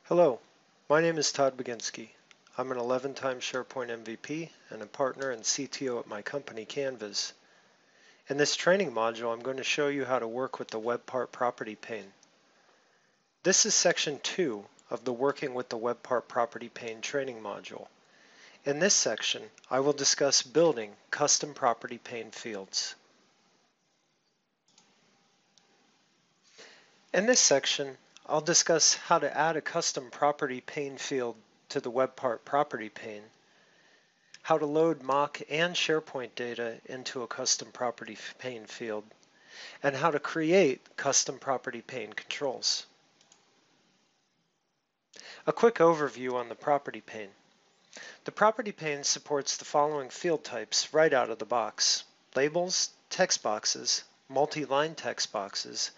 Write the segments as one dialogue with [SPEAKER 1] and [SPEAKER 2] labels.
[SPEAKER 1] Hello, my name is Todd Baginski. I'm an 11-time SharePoint MVP and a partner and CTO at my company Canviz. In this training module, I'm going to show you how to work with the Web Part Property pane. This is section 2 of the Working with the Web Part Property pane training module. In this section, I will discuss building custom property pane fields. In this section, I'll discuss how to add a custom property pane field to the Web Part Property pane, how to load mock and SharePoint data into a custom property pane field, and how to create custom property pane controls. A quick overview on the property pane. The property pane supports the following field types right out of the box: labels, text boxes, multi-line text boxes,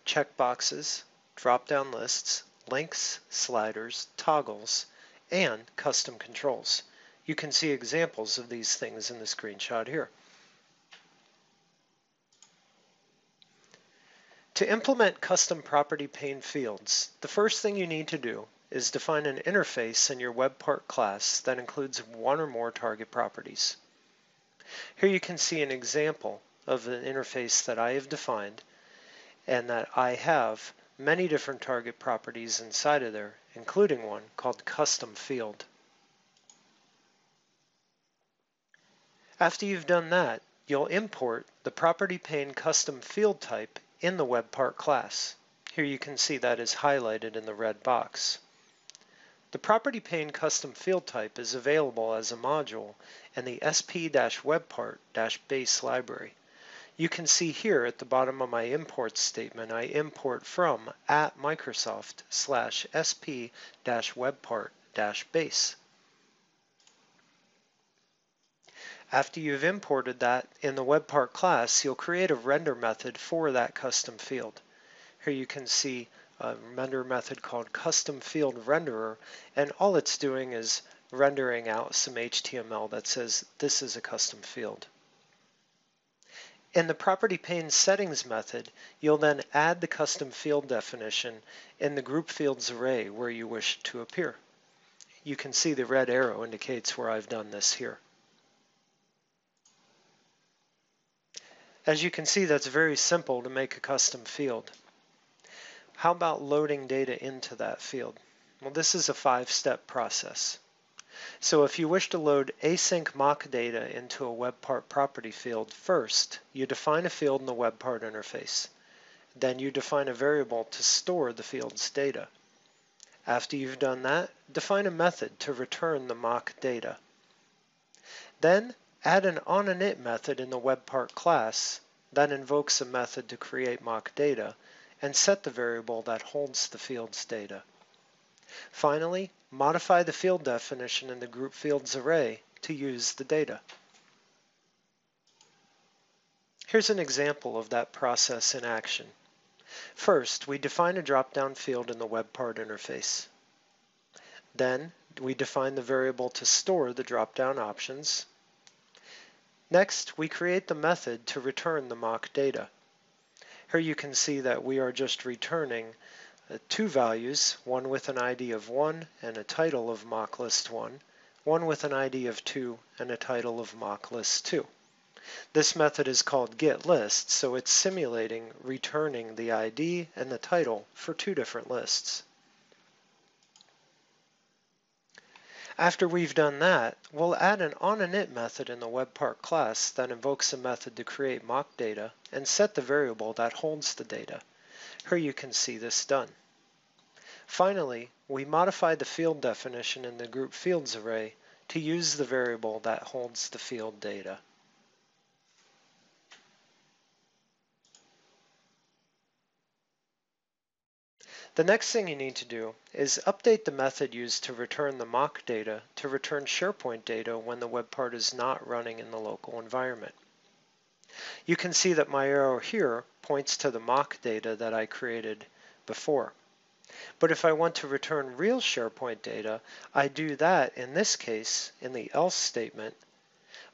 [SPEAKER 1] checkboxes, drop-down lists, links, sliders, toggles, and custom controls. You can see examples of these things in the screenshot here. To implement custom property pane fields, the first thing you need to do is define an interface in your Web Part class that includes one or more target properties. Here you can see an example of an interface that I have defined and that I have many different target properties inside of there, including one called Custom Field. After you've done that, you'll import the property pane custom field type in the Web Part class. Here you can see that is highlighted in the red box. The property pane custom field type is available as a module in the sp-webpart-base library. You can see here at the bottom of my import statement, I import from @microsoft/sp-webpart-base. After you've imported that in the Web Part class, you'll create a render method for that custom field. Here you can see a render method called custom field renderer, and all it's doing is rendering out some HTML that says this is a custom field. In the property pane settings method, you'll then add the custom field definition in the group fields array where you wish it to appear. You can see the red arrow indicates where I've done this here. As you can see, that's very simple to make a custom field. How about loading data into that field? Well, this is a 5-step process. So if you wish to load async mock data into a Web Part property field, first you define a field in the Web Part interface. Then you define a variable to store the field's data. After you've done that, define a method to return the mock data. Then add an onInit method in the Web Part class that invokes a method to create mock data and set the variable that holds the field's data. Finally, modify the field definition in the group fields array to use the data. Here's an example of that process in action. First, we define a drop-down field in the Web Part interface. Then, we define the variable to store the drop-down options. Next, we create the method to return the mock data. Here you can see that we are just returning two values, one with an ID of 1 and a title of mock list 1, one with an ID of 2 and a title of mock list 2. This method is called getList, so it's simulating returning the ID and the title for two different lists. After we've done that, we'll add an onInit method in the Web Part class that invokes a method to create mock data and set the variable that holds the data. Here you can see this done. Finally, we modify the field definition in the group fields array to use the variable that holds the field data. The next thing you need to do is update the method used to return the mock data to return SharePoint data when the Web Part is not running in the local environment. You can see that my arrow here points to the mock data that I created before. But if I want to return real SharePoint data, I do that in this case in the else statement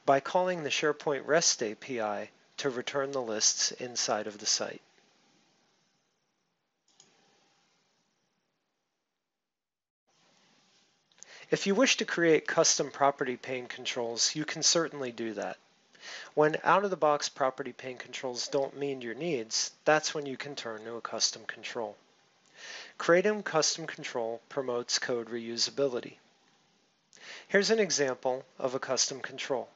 [SPEAKER 1] by calling the SharePoint REST API to return the lists inside of the site. If you wish to create custom property pane controls, you can certainly do that. When out-of-the-box property pane controls don't meet your needs, that's when you can turn to a custom control. Creating a custom control promotes code reusability. Here's an example of a custom control.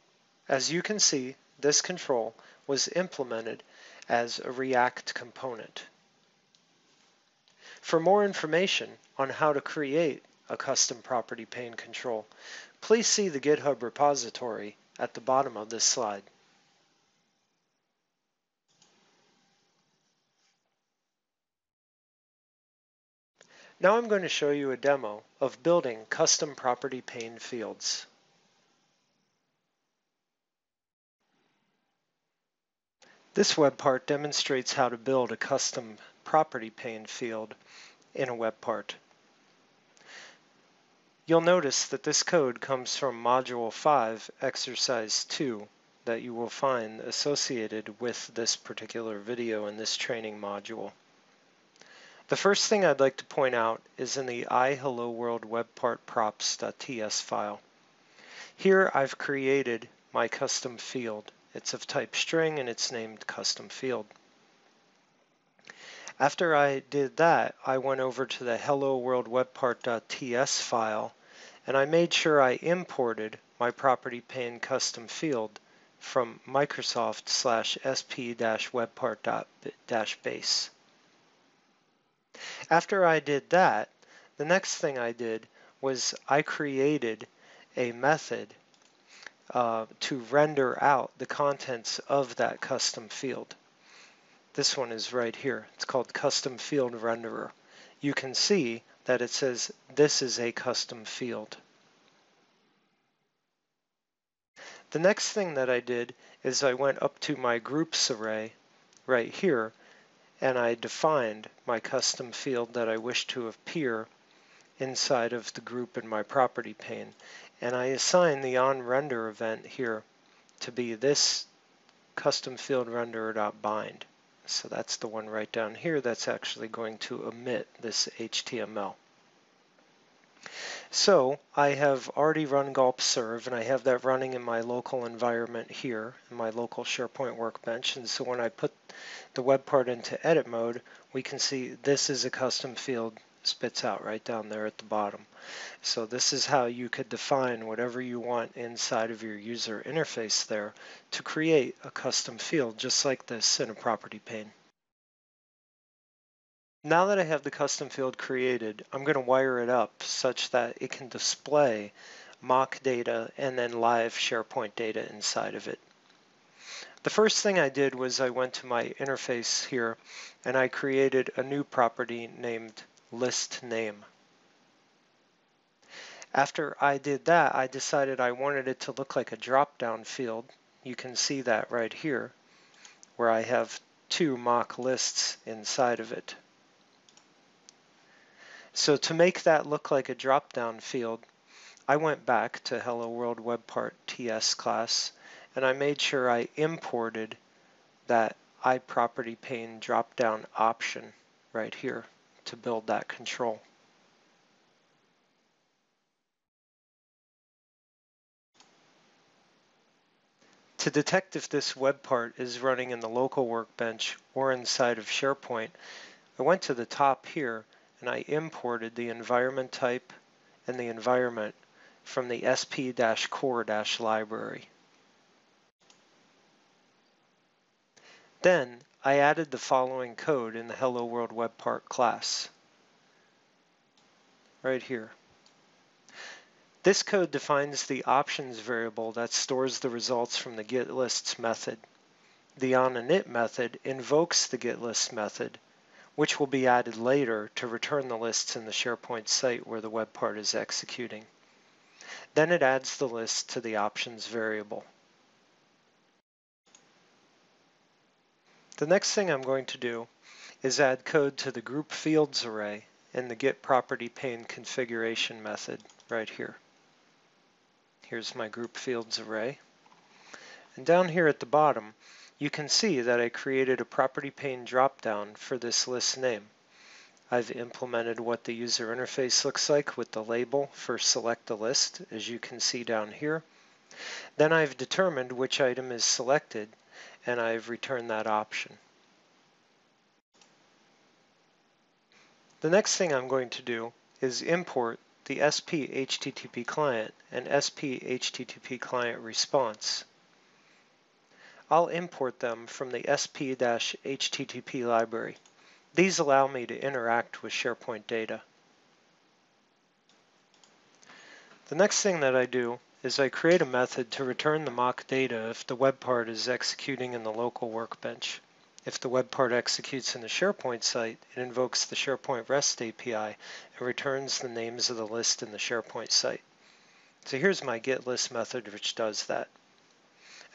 [SPEAKER 1] As you can see, this control was implemented as a React component. For more information on how to create a custom property pane control, please see the GitHub repository at the bottom of this slide. Now I'm going to show you a demo of building custom property pane fields. This web part demonstrates how to build a custom property pane field in a web part. You'll notice that this code comes from Module 5, Exercise 2, that you will find associated with this particular video in this training module. The first thing I'd like to point out is in the iHelloWorld web part props.ts file. Here I've created my custom field. It's of type string and it's named custom field. After I did that, I went over to the hello world web part.ts file and I made sure I imported my property pane custom field from Microsoft/sp-webpart.base. After I did that, the next thing I did was I created a method to render out the contents of that custom field. This one is right here. It's called Custom Field Renderer. You can see that it says this is a custom field. The next thing that I did is I went up to my groups array right here and I defined my custom field that I wish to appear inside of the group in my property pane. And I assign the onRender event here to be this custom field renderer.bind. So that's the one right down here that's actually going to emit this HTML. So I have already run gulp serve and I have that running in my local environment here in my local SharePoint workbench. And so when I put the web part into edit mode, we can see this is a custom field spits out right down there at the bottom. So this is how you could define whatever you want inside of your user interface there to create a custom field just like this in a property pane. Now that I have the custom field created, I'm going to wire it up such that it can display mock data and then live SharePoint data inside of it. The first thing I did was I went to my interface here and I created a new property named list name. After I did that, I decided I wanted it to look like a drop-down field. You can see that right here where I have two mock lists inside of it. So to make that look like a drop-down field, I went back to Hello World Web Part TS class and I made sure I imported that iProperty pane drop-down option right here to build that control. To detect if this web part is running in the local workbench or inside of SharePoint, I went to the top here and I imported the environment type and the environment from the sp-core-library. Then I added the following code in the Hello World Web Part class, right here. This code defines the options variable that stores the results from the getLists method. The onInit method invokes the getList method, which will be added later to return the lists in the SharePoint site where the web part is executing. Then it adds the list to the options variable. The next thing I'm going to do is add code to the group fields array in the getPropertyPane configuration method right here. Here's my group fields array. And down here at the bottom, you can see that I created a property pane dropdown for this list name. I've implemented what the user interface looks like with the label for select a list, as you can see down here. Then I've determined which item is selected, and I've returned that option. The next thing I'm going to do is import the SP HTTP client and SP HTTP client response. I'll import them from the SP-HTTP library. These allow me to interact with SharePoint data. The next thing that I do is I create a method to return the mock data if the web part is executing in the local workbench. If the web part executes in the SharePoint site, it invokes the SharePoint REST API and returns the names of the list in the SharePoint site. So here's my getList method which does that.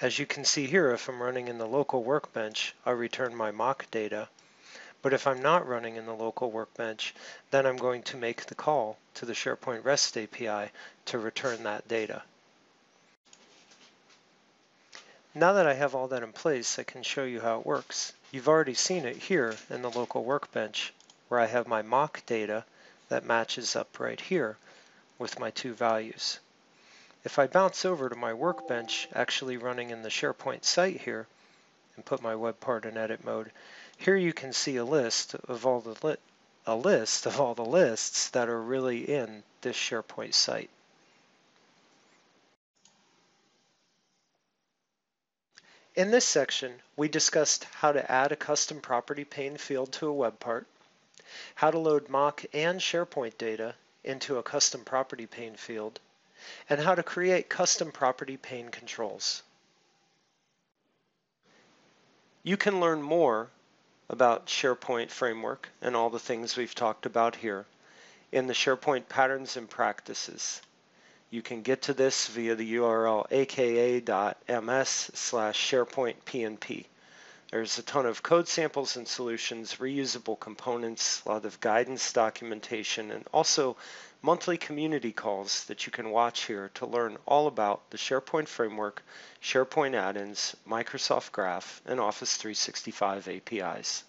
[SPEAKER 1] As you can see here, if I'm running in the local workbench, I'll return my mock data. But if I'm not running in the local workbench, then I'm going to make the call to the SharePoint REST API to return that data. Now that I have all that in place, I can show you how it works. You've already seen it here in the local workbench, where I have my mock data that matches up right here with my two values. If I bounce over to my workbench, actually running in the SharePoint site here, and put my web part in edit mode, here you can see a list of all the lists that are really in this SharePoint site. In this section, we discussed how to add a custom property pane field to a web part, how to load mock and SharePoint data into a custom property pane field, and how to create custom property pane controls. You can learn more about SharePoint Framework and all the things we've talked about here in the SharePoint Patterns and Practices. You can get to this via the URL aka.ms/SharePointPNP. There's a ton of code samples and solutions, reusable components, a lot of guidance documentation, and also monthly community calls that you can watch here to learn all about the SharePoint Framework, SharePoint add-ins, Microsoft Graph, and Office 365 APIs.